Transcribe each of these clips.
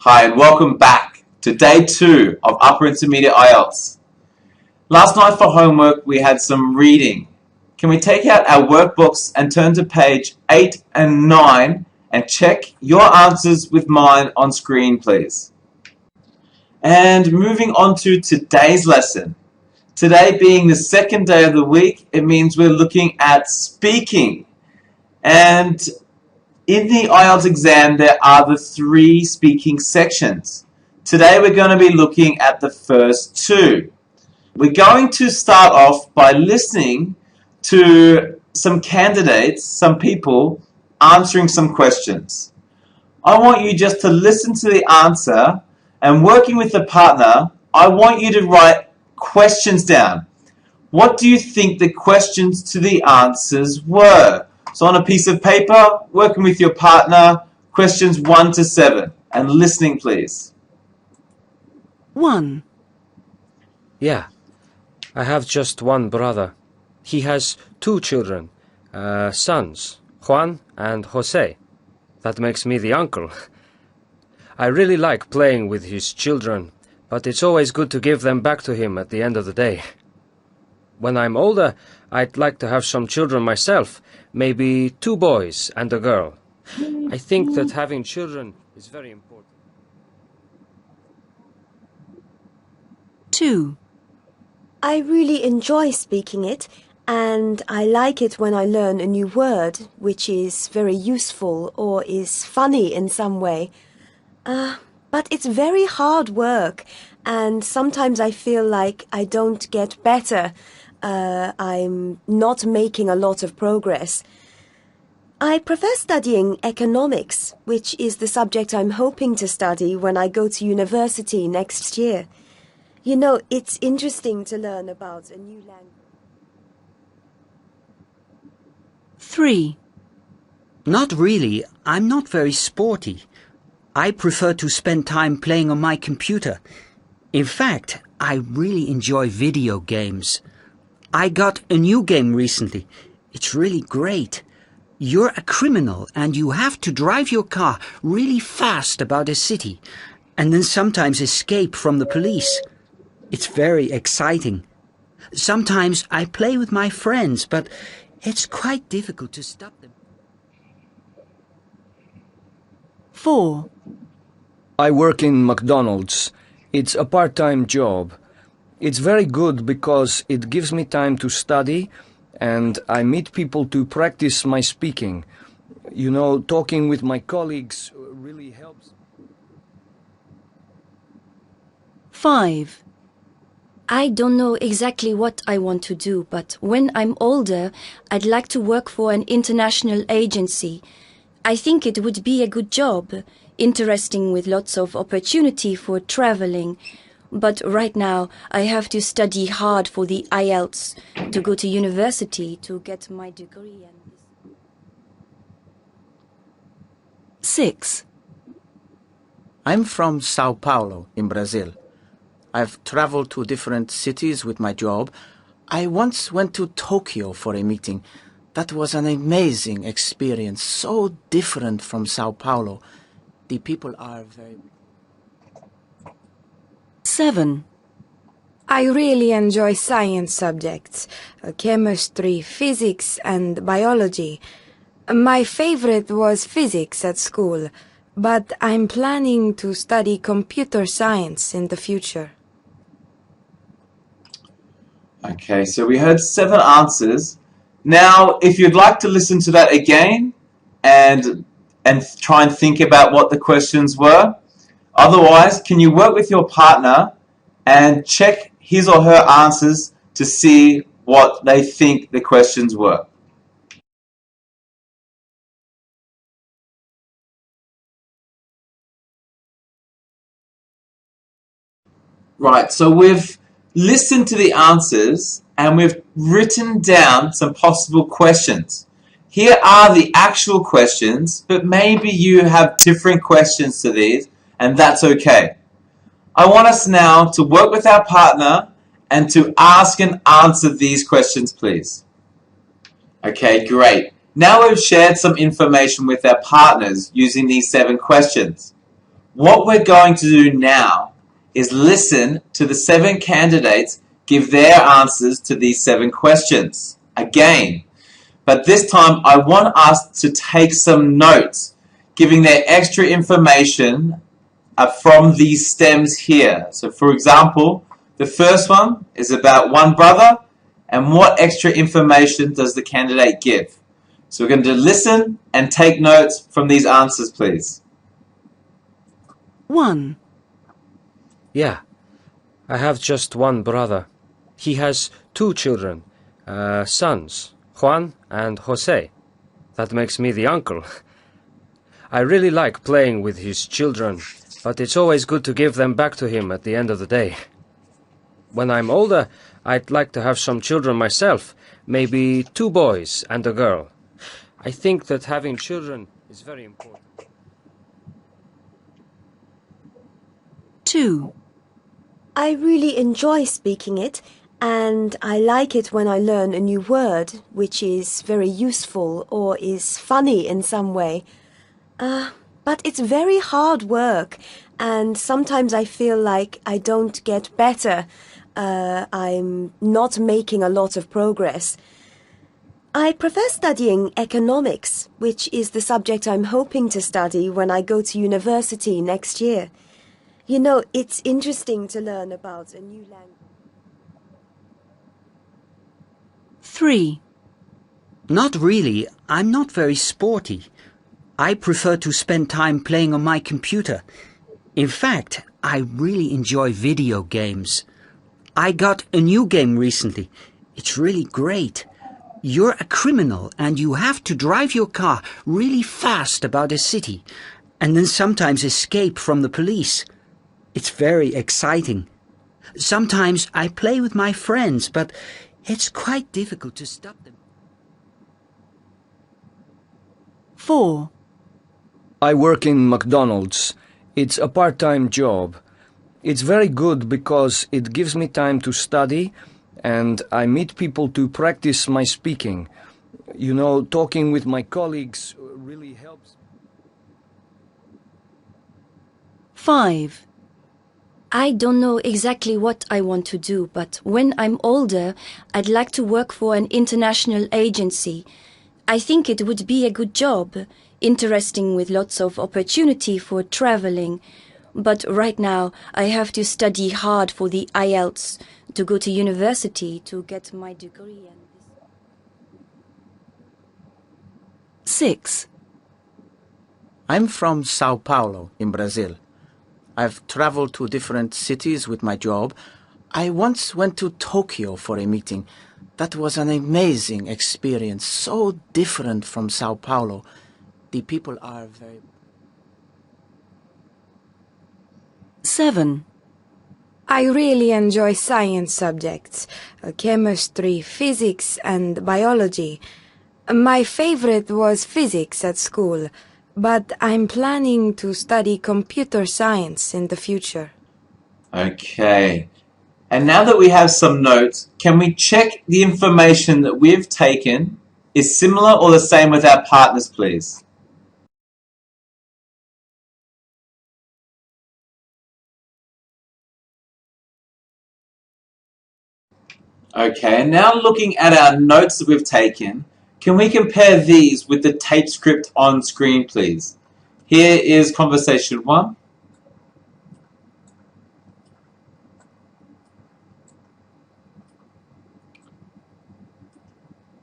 Hi and welcome back to day 2 of Upper Intermediate IELTS. Last night for homework we had some reading. Can we take out our workbooks and turn to page 8 and 9 and check your answers with mine on screen, please? And moving on to today's lesson. Today being the second day of the week, it means we're looking at speaking. And in the IELTS exam, there are the 3 speaking sections. Today we're going to be looking at the first 2. We're going to start off by listening to some candidates, some people, answering some questions. I want you just to listen to the answer, and working with a partner, I want you to write questions down. What do you think the questions to the answers were? So on a piece of paper, working with your partner, questions 1 to 7. And listening, please. 1. Yeah, I have just one brother. He has 2 children, sons, Juan and Jose. That makes me the uncle. I really like playing with his children, but it's always good to give them back to him at the end of the day. When I'm older, I'd like to have some children myself, maybe 2 boys and a girl. I think that having children is very important. 2. I really enjoy speaking it, and I like it when I learn a new word, which is very useful or is funny in some way. But it's very hard work, and sometimes I feel like I don't get better. I'm not making a lot of progress. I prefer studying economics, which is the subject I'm hoping to study when I go to university next year. You know, it's interesting to learn about a new language. 3. Not really. I'm not very sporty. I prefer to spend time playing on my computer. In fact, I really enjoy video games. I got a new game recently. It's really great. You're a criminal and you have to drive your car really fast about a city and then sometimes escape from the police. It's very exciting. Sometimes I play with my friends, but it's quite difficult to stop them. 4. I work in McDonald's. It's a part-time job. It's very good because it gives me time to study and I meet people to practice my speaking. You know, talking with my colleagues really helps. 5. I don't know exactly what I want to do, but when I'm older, I'd like to work for an international agency. I think it would be a good job, interesting with lots of opportunity for traveling. But right now, I have to study hard for the IELTS, to go to university, to get my degree. 6. I'm from Sao Paulo in Brazil. I've traveled to different cities with my job. I once went to Tokyo for a meeting. That was an amazing experience, so different from Sao Paulo. The people are very... 7. I really enjoy science subjects, chemistry, physics and biology. My favorite was physics at school, but I'm planning to study computer science in the future. Okay, so we heard 7 answers. Now, if you'd like to listen to that again and try and think about what the questions were, otherwise, can you work with your partner and check his or her answers to see what they think the questions were? Right, so we've listened to the answers and we've written down some possible questions. Here are the actual questions, but maybe you have different questions to these, and that's okay. I want us now to work with our partner and to ask and answer these questions, please. Okay, great. Now we've shared some information with our partners using these 7 questions. What we're going to do now is listen to the 7 candidates give their answers to these 7 questions again. But this time I want us to take some notes, giving their extra information from these stems here. So for example, the first one is about one brother, and what extra information does the candidate give? So we're going to listen and take notes from these answers, please. 1. Yeah, I have just one brother. He has 2 children, sons, Juan and Jose. That makes me the uncle. I really like playing with his children, but it's always good to give them back to him at the end of the day. When I'm older, I'd like to have some children myself, maybe 2 boys and a girl. I think that having children is very important. 2. I really enjoy speaking it, and I like it when I learn a new word which is very useful or is funny in some way. But it's very hard work, and sometimes I feel like I don't get better. I'm not making a lot of progress. I prefer studying economics, which is the subject I'm hoping to study when I go to university next year. You know, it's interesting to learn about a new language. 3. Not really. I'm not very sporty. I prefer to spend time playing on my computer. In fact, I really enjoy video games. I got a new game recently. It's really great. You're a criminal and you have to drive your car really fast about a city and then sometimes escape from the police. It's very exciting. Sometimes I play with my friends, but it's quite difficult to stop them. 4. I work in McDonald's. It's a part-time job. It's very good because it gives me time to study and I meet people to practice my speaking. You know, talking with my colleagues really helps. 5. I don't know exactly what I want to do, but when I'm older, I'd like to work for an international agency. I think it would be a good job, interesting with lots of opportunity for traveling. But right now, I have to study hard for the IELTS, to go to university, to get my degree. 6. I'm from Sao Paulo in Brazil. I've traveled to different cities with my job. I once went to Tokyo for a meeting. That was an amazing experience, so different from Sao Paulo. The people are very... 7. I really enjoy science subjects, chemistry, physics and biology. My favorite was physics at school, but I'm planning to study computer science in the future. Okay. And now that we have some notes, can we check the information that we've taken is similar or the same with our partners, please? Okay, and now looking at our notes that we've taken, can we compare these with the tape script on screen, please? Here is conversation 1.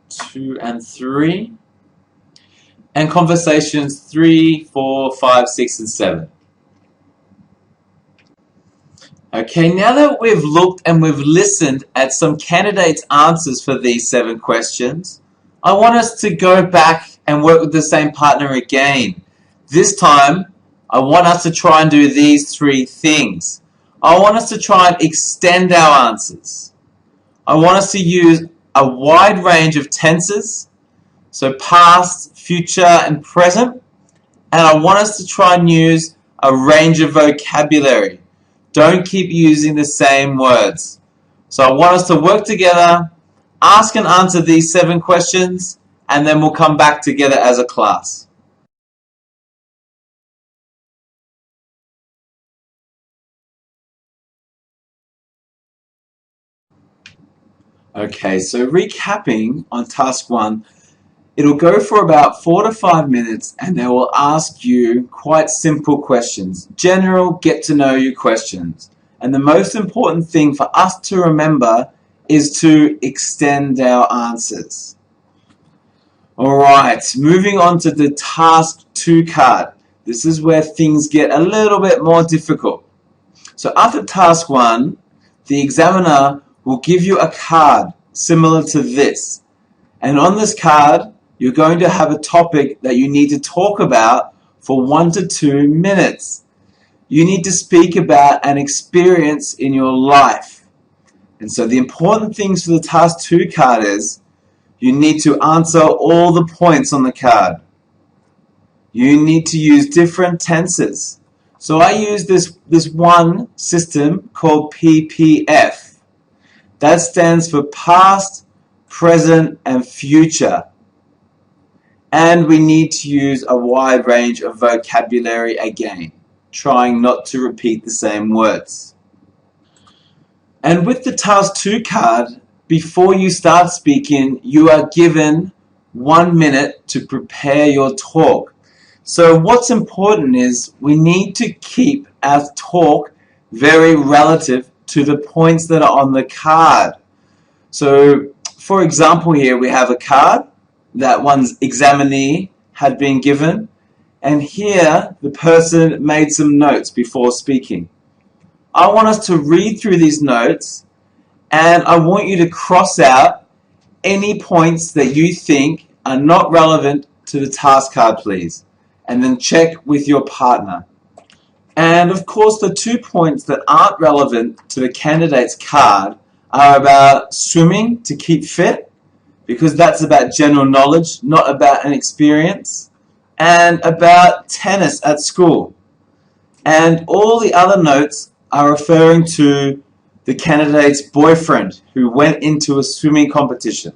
Two and 3. And conversations 3, 4, 5, 6, and 7. Okay, now that we've looked and we've listened at some candidates' answers for these 7 questions, I want us to go back and work with the same partner again. This time, I want us to try and do these 3 things. I want us to try and extend our answers. I want us to use a wide range of tenses, so past, future, and present. And I want us to try and use a range of vocabulary. Don't keep using the same words. So I want us to work together, ask and answer these 7 questions, and then we'll come back together as a class. Okay, so recapping on task 1, it'll go for about 4 to 5 minutes and they will ask you quite simple questions, general get to know you questions. And the most important thing for us to remember is to extend our answers. Alright, moving on to the task 2 card. This is where things get a little bit more difficult. So after task 1, the examiner will give you a card similar to this. And on this card, you're going to have a topic that you need to talk about for 1 to 2 minutes. You need to speak about an experience in your life. And so the important things for the task 2 card is you need to answer all the points on the card. You need to use different tenses. So I use this one system called PPF. That stands for past, present, and future. And we need to use a wide range of vocabulary again, trying not to repeat the same words. And with the task 2 card, before you start speaking, you are given 1 minute to prepare your talk. So what's important is we need to keep our talk very relative to the points that are on the card. So for example here we have a card that one's examinee had been given, and here the person made some notes before speaking. I want us to read through these notes and I want you to cross out any points that you think are not relevant to the task card, please, and then check with your partner. And of course the 2 points that aren't relevant to the candidate's card are about swimming to keep fit, because that's about general knowledge, not about an experience, and about tennis at school. And all the other notes are referring to the candidate's boyfriend who went into a swimming competition.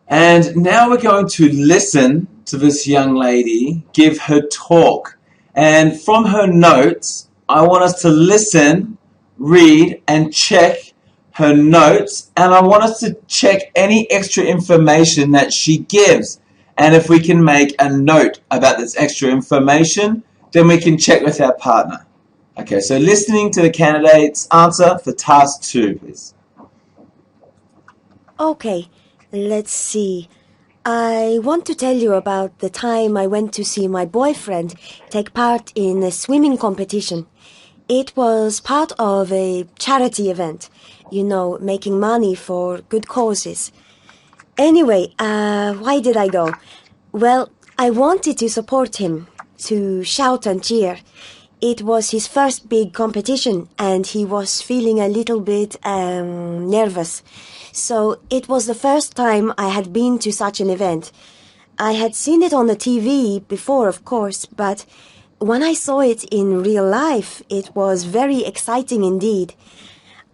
And now we're going to listen to this young lady give her talk. And from her notes, I want us to listen, read, and check her notes. And I want us to check any extra information that she gives. And if we can make a note about this extra information, then we can check with our partner. Okay, so listening to the candidate's answer for task 2, please. Okay, let's see. I want to tell you about the time I went to see my boyfriend take part in a swimming competition. It was part of a charity event, you know, making money for good causes. Anyway, why did I go? Well, I wanted to support him, to shout and cheer. It was his first big competition and he was feeling a little bit nervous. So it was the first time I had been to such an event. I had seen it on the TV before, of course, but when I saw it in real life, it was very exciting indeed.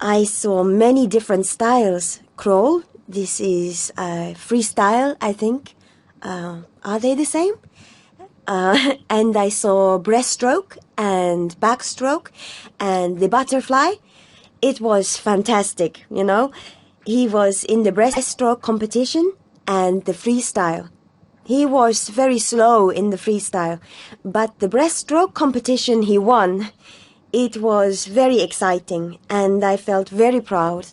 I saw many different styles. Crawl, this is freestyle, I think. Are they the same? And I saw breaststroke and backstroke and the butterfly. It was fantastic, you know. He was in the breaststroke competition and the freestyle. He was very slow in the freestyle, but the breaststroke competition he won. It was very exciting and I felt very proud.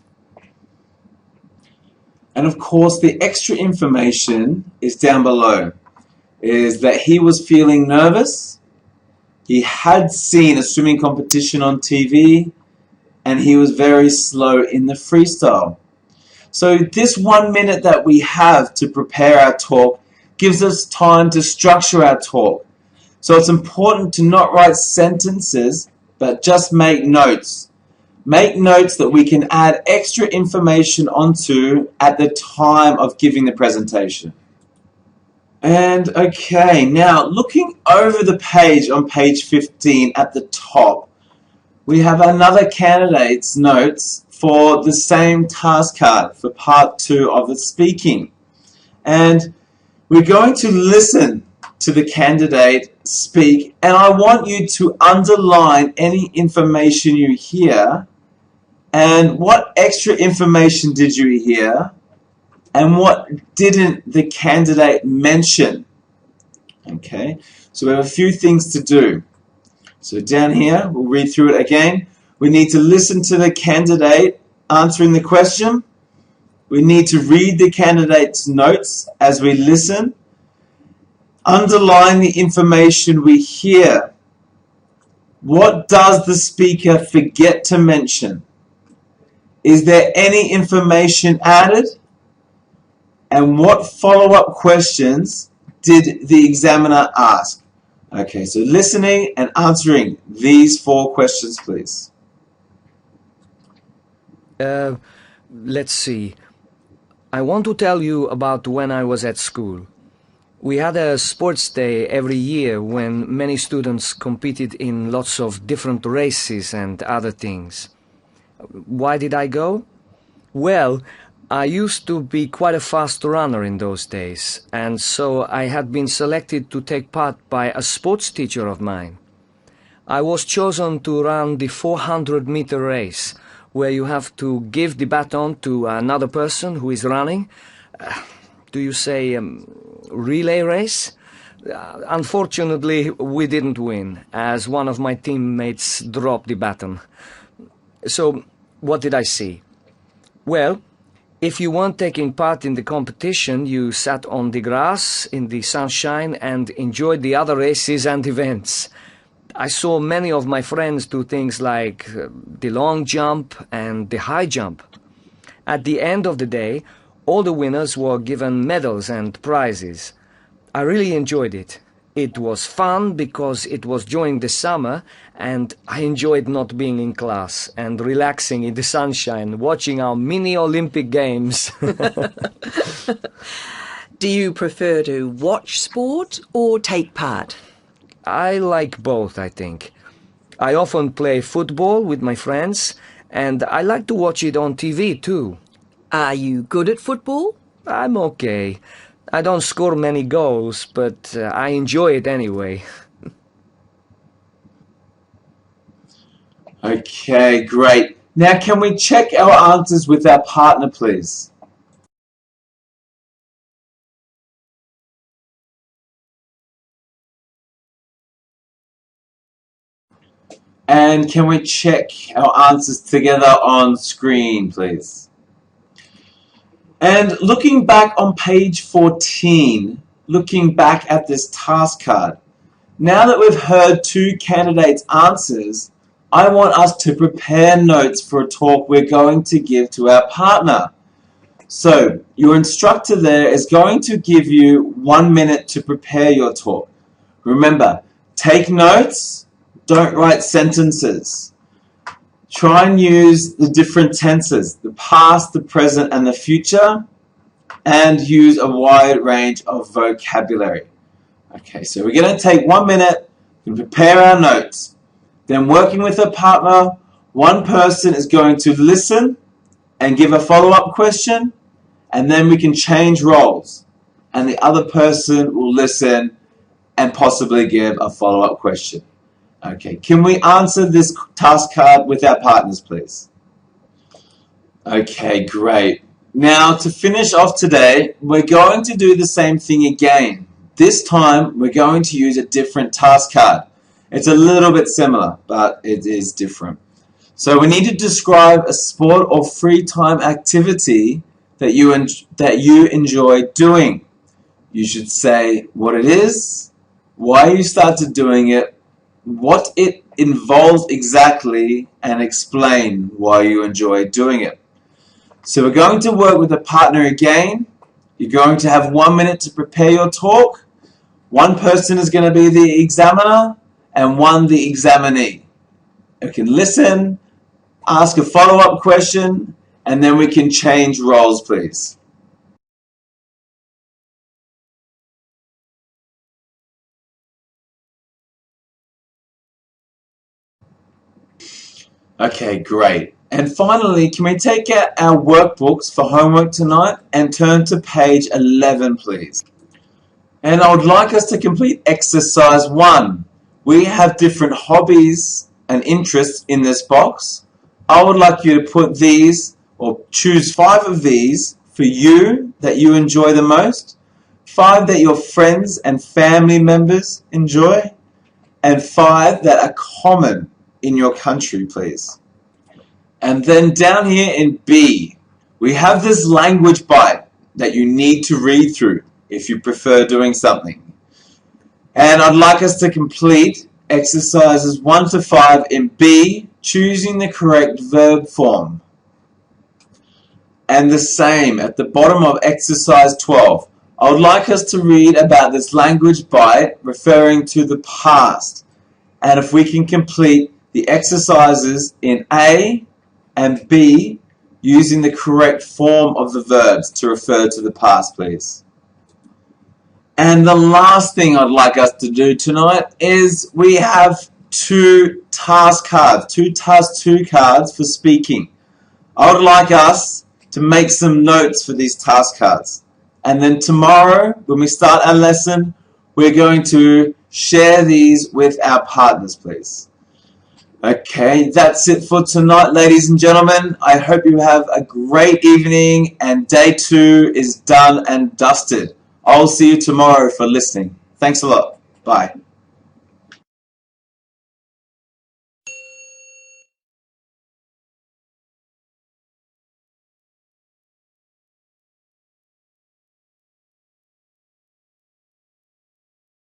And of course the extra information is down below. Is that he was feeling nervous, he had seen a swimming competition on TV, and he was very slow in the freestyle. So this 1 minute that we have to prepare our talk gives us time to structure our talk. So it's important to not write sentences, but just make notes. Make notes that we can add extra information onto at the time of giving the presentation. And okay, now looking over the page on page 15 at the top, we have another candidate's notes for the same task card for part 2 of the speaking. And we're going to listen to the candidate speak, and I want you to underline any information you hear And what extra information did you hear? And what didn't the candidate mention? Okay, so we have a few things to do. So down here, we'll read through it again. We need to listen to the candidate answering the question. We need to read the candidate's notes as we listen. Underline the information we hear. What does the speaker forget to mention? Is there any information added? And what follow-up questions did the examiner ask? Okay, so listening and answering these 4 questions, please. Let's see. I want to tell you about when I was at school. We had a sports day every year when many students competed in lots of different races and other things. Why did I go? Well, I used to be quite a fast runner in those days, and so I had been selected to take part by a sports teacher of mine. I was chosen to run the 400-meter race, where you have to give the baton to another person who is running. Do you say relay race? Unfortunately, we didn't win, as one of my teammates dropped the baton. So, what did I see? Well, if you weren't taking part in the competition, you sat on the grass in the sunshine and enjoyed the other races and events. I saw many of my friends do things like the long jump and the high jump. At the end of the day, all the winners were given medals and prizes. I really enjoyed it. It was fun because it was during the summer, and I enjoyed not being in class and relaxing in the sunshine, watching our mini Olympic Games. Do you prefer to watch sport or take part? I like both, I think. I often play football with my friends, and I like to watch it on TV too. Are you good at football? I'm okay. I don't score many goals, but I enjoy it anyway. Okay, great. Now can we check our answers with our partner, please? And can we check our answers together on screen, please? And looking back on page 14, looking back at this task card, now that we've heard 2 candidates' answers, I want us to prepare notes for a talk we're going to give to our partner. So, your instructor there is going to give you 1 minute to prepare your talk. Remember, take notes, don't write sentences. Try and use the different tenses, the past, the present, and the future, and use a wide range of vocabulary. Okay, so we're going to take 1 minute to prepare our notes. Then working with a partner, one person is going to listen and give a follow-up question, and then we can change roles. And the other person will listen and possibly give a follow-up question. Okay, can we answer this task card with our partners, please? Okay, great. Now, to finish off today, we're going to do the same thing again. This time, we're going to use a different task card. It's a little bit similar, but it is different. So we need to describe a sport or free time activity that you enjoy doing. You should say what it is, why you started doing it, what it involves exactly, and explain why you enjoy doing it. So we're going to work with a partner again. You're going to have 1 minute to prepare your talk. One person is going to be the examiner and one the examinee. You can listen, ask a follow-up question, and then we can change roles, please. Okay, great. And finally, can we take out our workbooks for homework tonight and turn to page 11, please? And I would like us to complete exercise 1. We have different hobbies and interests in this box. I would like you to put these, or choose 5 of these for you that you enjoy the most, 5 that your friends and family members enjoy, and 5 that are common in your country, please. And then down here in B, we have this language bite that you need to read through if you prefer doing something. And I'd like us to complete exercises 1 to 5 in B, choosing the correct verb form. And the same at the bottom of exercise 12. I would like us to read about this language bite referring to the past. And if we can complete the exercises in A and B using the correct form of the verbs to refer to the past, please. And the last thing I'd like us to do tonight is we have 2 task cards, 2 task 2 cards for speaking. I would like us to make some notes for these task cards. And then tomorrow, when we start our lesson, we're going to share these with our partners, please. Okay, that's it for tonight, ladies and gentlemen. I hope you have a great evening and day 2 is done and dusted. I'll see you tomorrow for listening. Thanks a lot. Bye.